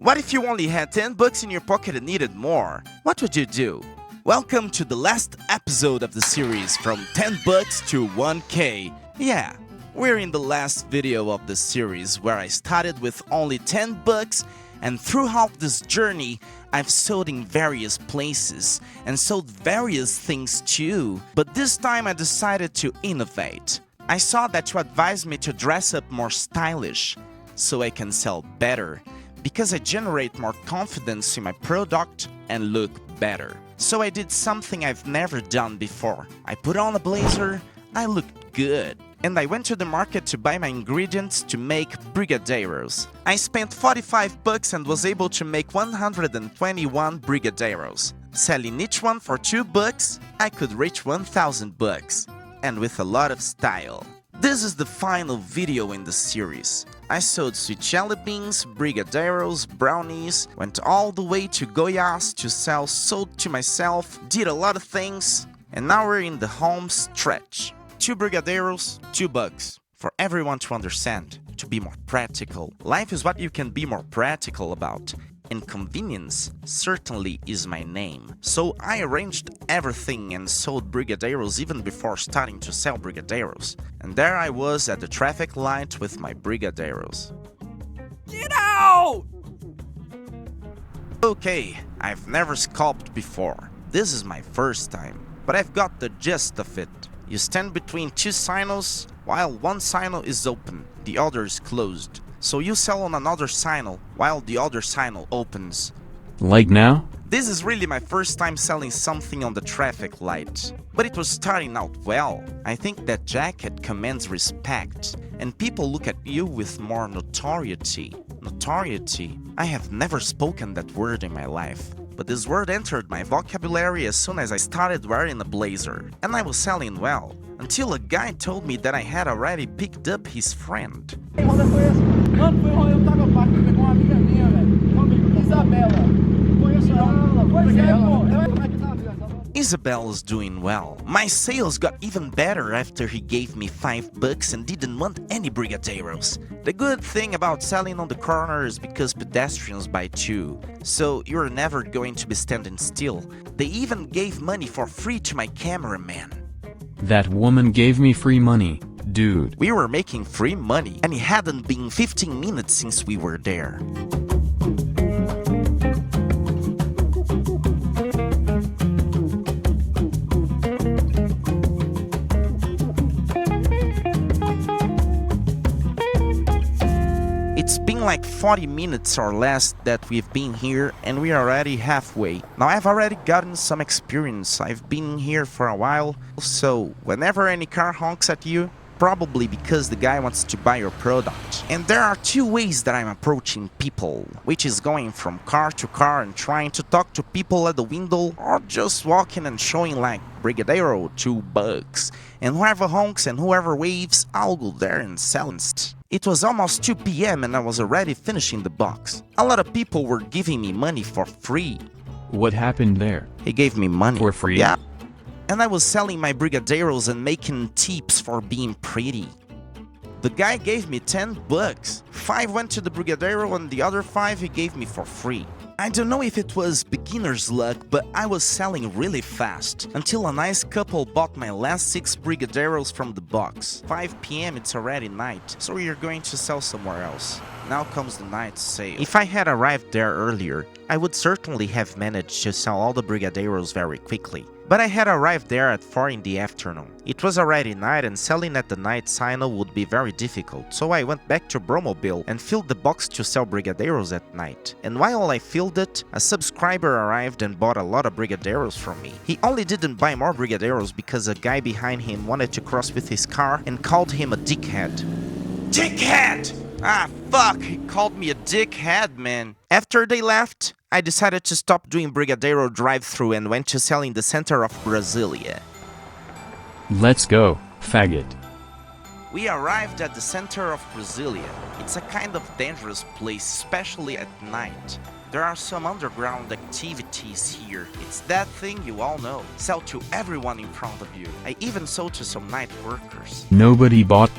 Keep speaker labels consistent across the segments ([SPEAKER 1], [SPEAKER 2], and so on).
[SPEAKER 1] What if you only had 10 bucks in your pocket and needed more? What would you do? Welcome to the last episode of the series from 10 bucks to 1k. Yeah, we're in the last video of the series where I started with only 10 bucks, and throughout this journey I've sold in various places and sold various things too. But this time I decided to innovate. I saw that you advised me to dress up more stylish so I can sell better, because I generate more confidence in my product and look better. So I did something I've never done before. I put on a blazer, I looked good, and I went to the market to buy my ingredients to make brigadeiros. I spent 45 bucks and was able to make 121 brigadeiros. Selling each one for 2 bucks, I could reach 1,000 bucks, and with a lot of style. This is the final video in the series. I sold sweet jelly beans, brigadeiros, brownies, went all the way to Goiás to sell, sold to myself, did a lot of things, and now we're in the home stretch. 2 brigadeiros, 2 bucks. For everyone to understand, to be more practical. Life is what you can be more practical about. And convenience certainly is my name. So I arranged everything and sold brigadeiros even before starting to sell brigadeiros. And there I was at the traffic light with my brigadeiros.
[SPEAKER 2] Get out!
[SPEAKER 1] Okay, I've never scalped before. This is my first time, but I've got the gist of it. You stand between 2 signals, while one signal is open, the other is closed. So you sell on another signal, while the other signal opens.
[SPEAKER 3] Like now?
[SPEAKER 1] This is really my first time selling something on the traffic light. But it was starting out well. I think that jacket commands respect, and people look at you with more notoriety. Notoriety? I have never spoken that word in my life. But this word entered my vocabulary as soon as I started wearing a blazer. And I was selling well, until a guy told me that I had already picked up his friend.
[SPEAKER 2] Mano, foi um rolê, eu tava parque com uma amiga minha, velho. Isabela. Conheço ela. Pois é, pô. Como é que tá, Isabela?
[SPEAKER 1] Isabel's doing well. My sales got even better after he gave me 5 bucks and didn't want any brigadeiros. The good thing about selling on the corner is because pedestrians buy too, so you're never going to be standing still. They even gave money for free to my cameraman.
[SPEAKER 3] That woman gave me free money, dude.
[SPEAKER 1] We were making free money, and it hadn't been 15 minutes since we were there. It's been like 40 minutes or less that we've been here, and we're already halfway. Now I've already gotten some experience. I've been here for a while, so whenever any car honks at you, probably because the guy wants to buy your product. And there are 2 ways that I'm approaching people, which is going from car to car and trying to talk to people at the window, or just walking and showing like brigadeiro, 2 bucks. And whoever honks and whoever waves, I'll go there and sell it. It was almost 2 p.m. and I was already finishing the box. A lot of people were giving me money for free.
[SPEAKER 3] What happened there?
[SPEAKER 1] He gave me money.
[SPEAKER 3] For free?
[SPEAKER 1] Yeah. And I was selling my brigadeiros and making tips for being pretty. The guy gave me 10 bucks. 5 went to the brigadeiro and the other 5 he gave me for free. I don't know if it was beginner's luck, but I was selling really fast, until a nice couple bought my last 6 brigadeiros from the box. 5 p.m. it's already night, so we are going to sell somewhere else. Now comes the night sale. If I had arrived there earlier, I would certainly have managed to sell all the brigadeiros very quickly. But I had arrived there at 4 in the afternoon. It was already night and selling at the night signal would be very difficult, so I went back to Bromobile and filled the box to sell brigadeiros at night. And while I filled it, a subscriber arrived and bought a lot of brigadeiros from me. He only didn't buy more brigadeiros because a guy behind him wanted to cross with his car and called him a dickhead. Dickhead! Ah, fuck, he called me a dickhead, man. After they left, I decided to stop doing brigadeiro drive-thru and went to sell in the center of Brasilia.
[SPEAKER 3] Let's go, faggot.
[SPEAKER 1] We arrived at the center of Brasilia. It's a kind of dangerous place, especially at night. There are some underground activities here. It's that thing you all know. Sell to everyone in front of you. I even sold to some night workers.
[SPEAKER 3] Nobody bought.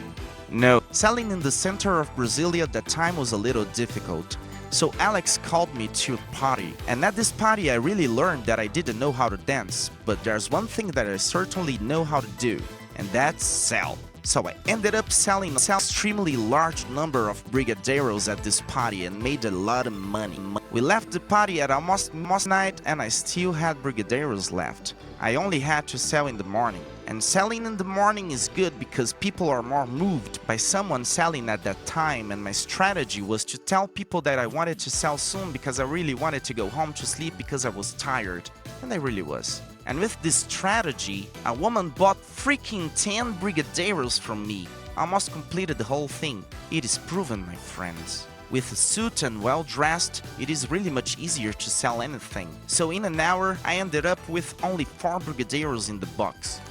[SPEAKER 1] No, selling in the center of Brasilia at that time was a little difficult. So Alex called me to a party, and at this party I really learned that I didn't know how to dance, but there's one thing that I certainly know how to do, and that's sell. So I ended up selling an extremely large number of brigadeiros at this party and made a lot of money. We left the party at almost night and I still had brigadeiros left. I only had to sell in the morning. And selling in the morning is good because people are more moved by someone selling at that time, and my strategy was to tell people that I wanted to sell soon because I really wanted to go home to sleep because I was tired. And I really was. And with this strategy, a woman bought freaking 10 brigadeiros from me. Almost completed the whole thing. It is proven, my friends. With a suit and well dressed, it is really much easier to sell anything. So in an hour, I ended up with only 4 brigadeiros in the box.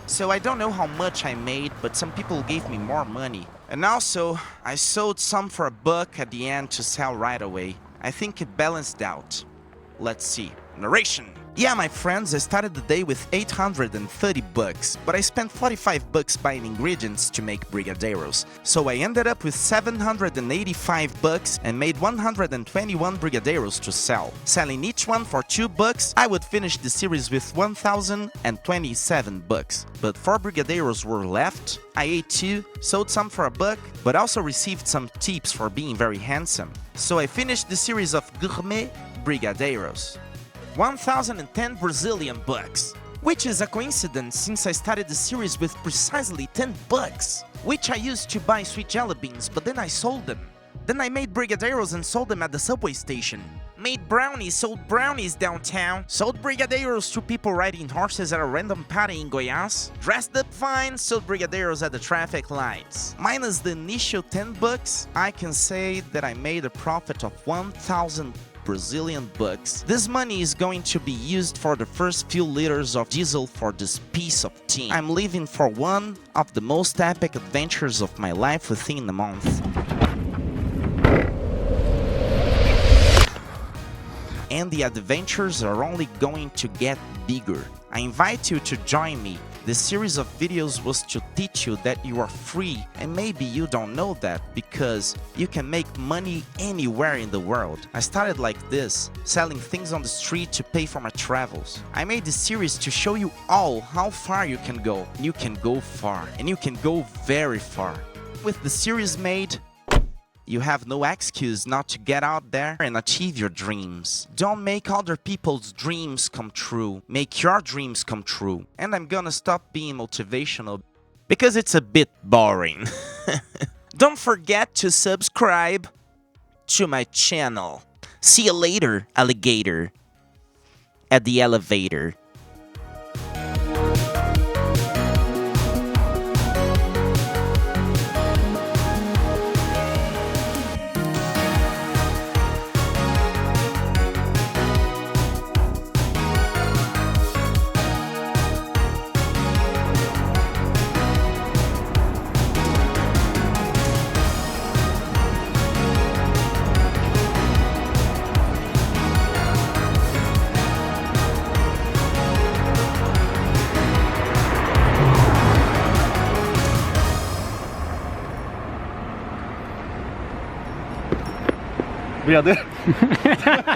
[SPEAKER 1] So I don't know how much I made, but some people gave me more money. And also, I sold some for $1 at the end to sell right away. I think it balanced out. Let's see. Narration. Yeah, my friends, I started the day with $830, but I spent $45 buying ingredients to make brigadeiros. So I ended up with $785 and made 121 brigadeiros to sell. Selling each one for $2, I would finish the series with $1,027. But 4 brigadeiros were left. I ate 2, sold some for $1, but also received some tips for being very handsome. So I finished the series of gourmet brigadeiros. 1,010 Brazilian bucks, which is a coincidence since I started the series with precisely $10, which I used to buy sweet jelly beans, but then I sold them. Then I made brigadeiros and sold them at the subway station. Made brownies, sold brownies downtown. Sold brigadeiros to people riding horses at a random party in Goiás. Dressed up fine, sold brigadeiros at the traffic lights. Minus the initial $10, I can say that I made a profit of 1,000 Brazilian bucks. This money is going to be used for the first few liters of diesel for this piece of tin. I'm leaving for one of the most epic adventures of my life within a month. And the adventures are only going to get bigger. I invite you to join me. This series of videos was to teach you that you are free, and maybe you don't know that because you can make money anywhere in the world. I started like this, selling things on the street to pay for my travels. I made this series to show you all how far you can go. You can go far, and you can go very far. With the series made, you have no excuse not to get out there and achieve your dreams. Don't make other people's dreams come true. Make your dreams come true. And I'm gonna stop being motivational because it's a bit boring. Don't forget to subscribe to my channel. See you later, alligator. At the elevator.
[SPEAKER 2] Brigadeiro?